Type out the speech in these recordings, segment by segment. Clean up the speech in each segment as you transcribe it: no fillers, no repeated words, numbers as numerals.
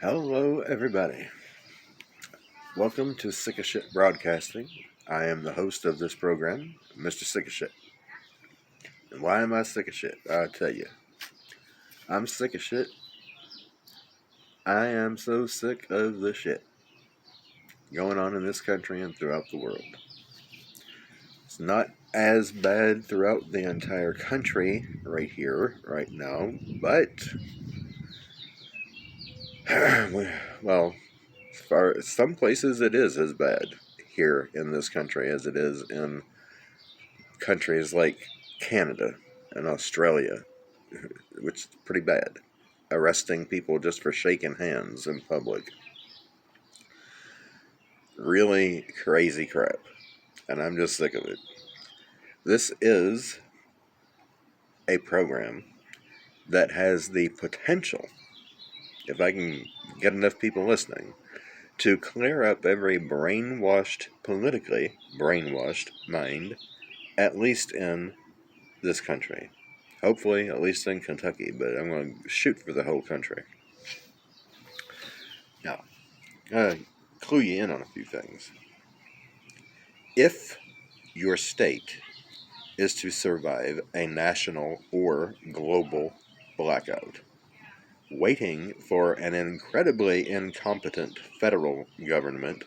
Hello, everybody. Welcome to Sick of Shit Broadcasting. I am the host of this program, Mr. Sick of Shit. And why am I sick of shit? I'll tell you. I'm sick of shit. I am so sick of the shit going on in this country and throughout the world. It's not as bad throughout the entire country right here, right now, but, well, as far as some places it is as bad here in this country as it is in countries like Canada and Australia, which is pretty bad. Arresting people just for shaking hands in public. Really crazy crap. And I'm just sick of it. This is a program that has the potential, if I can get enough people listening, to clear up every politically brainwashed mind, at least in this country. Hopefully, at least in Kentucky, but I'm going to shoot for the whole country. Now, clue you in on a few things. If your state is to survive a national or global blackout, waiting for an incredibly incompetent federal government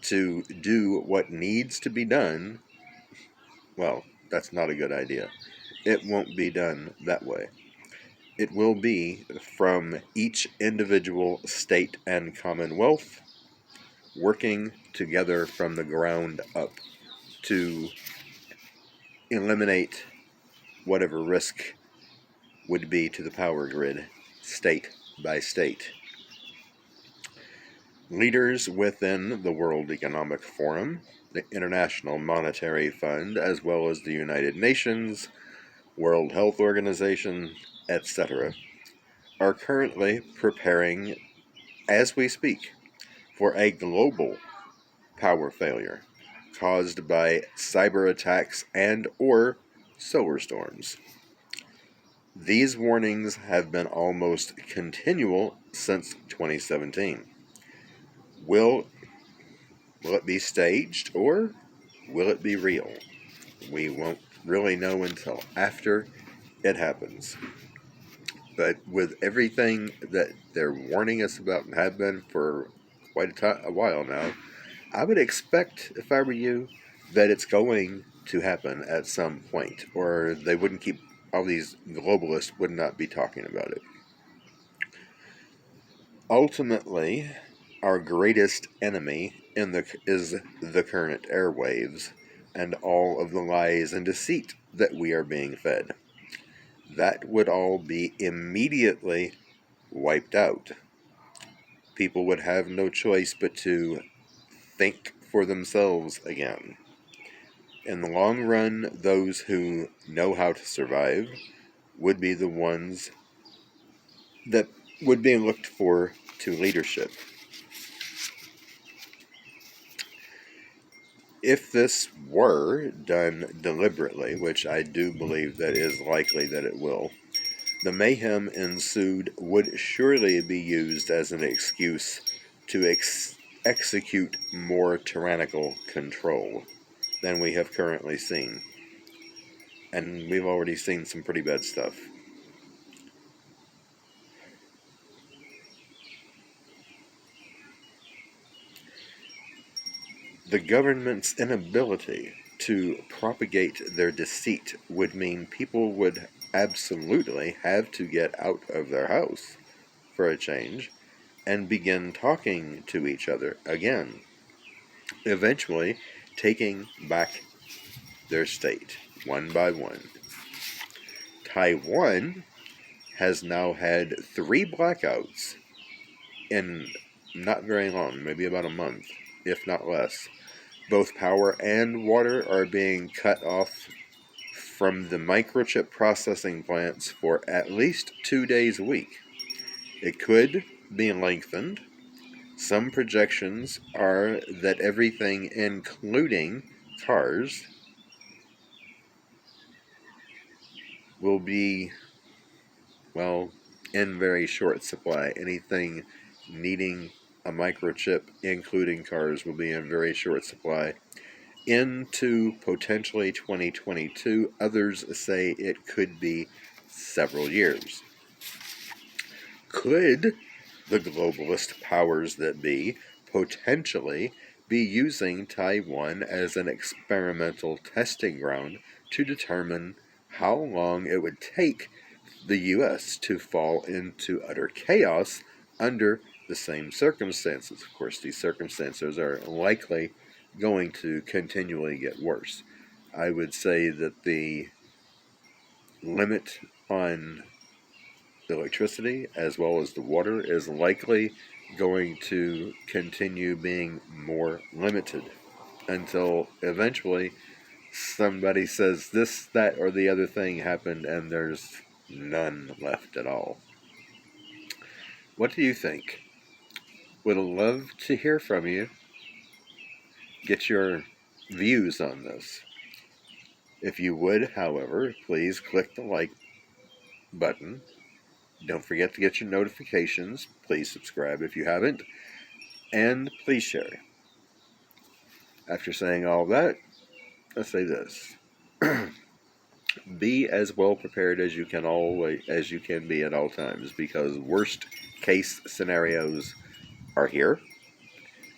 to do what needs to be done, well, that's not a good idea. It won't be done that way. It will be from each individual state and commonwealth working together from the ground up to eliminate whatever risk would be to the power grid, state by state. Leaders within the World Economic Forum, the International Monetary Fund, as well as the United Nations, World Health Organization, etc., are currently preparing, as we speak, for a global power failure caused by cyber attacks and or solar storms. These warnings have been almost continual since 2017. Will it be staged or will it be real? We won't really know until after it happens. But with everything that they're warning us about and have been for quite a while now, I would expect, if I were you, that it's going to happen at some point, or they wouldn't keep, all these globalists would not be talking about it. Ultimately, our greatest enemy is the current airwaves and all of the lies and deceit that we are being fed. That would all be immediately wiped out. People would have no choice but to think for themselves again. In the long run, those who know how to survive would be the ones that would be looked for to leadership. If this were done deliberately, which I do believe that is likely that it will, the mayhem ensued would surely be used as an excuse to execute more tyrannical control than we have currently seen. And we've already seen some pretty bad stuff. The government's inability to propagate their deceit would mean people would absolutely have to get out of their house for a change and begin talking to each other again, eventually taking back their state one by one. Taiwan has now had 3 blackouts in not very long, maybe about a month, if not less. Both power and water are being cut off from the microchip processing plants for at least 2 days a week. It could be lengthened. Some projections are that everything, including cars, will be, well, in very short supply. Anything needing a microchip, including cars, will be in very short supply into potentially 2022. Others say it could be several years. Could the globalist powers that be potentially be using Taiwan as an experimental testing ground to determine how long it would take the U.S. to fall into utter chaos under the same circumstances? Of course, these circumstances are likely going to continually get worse. I would say that the limit on electricity as well as the water is likely going to continue being more limited until eventually somebody says this, that, or the other thing happened and there's none left at all. What do you think? Would love to hear from you. Get your views on this. If you would, however, please click the like button. Don't forget to get your notifications. Please subscribe if you haven't. And please share. After saying all that, let's say this. Be as well prepared as you can be at all times, because worst case scenarios are here,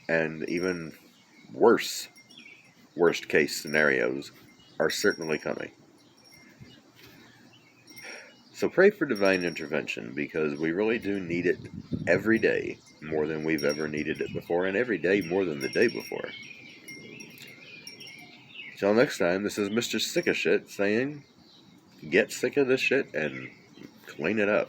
and even worst case scenarios are certainly coming. So pray for divine intervention, because we really do need it every day more than we've ever needed it before, and every day more than the day before. Till next time, this is Mr. Sick of Shit saying, get sick of this shit and clean it up.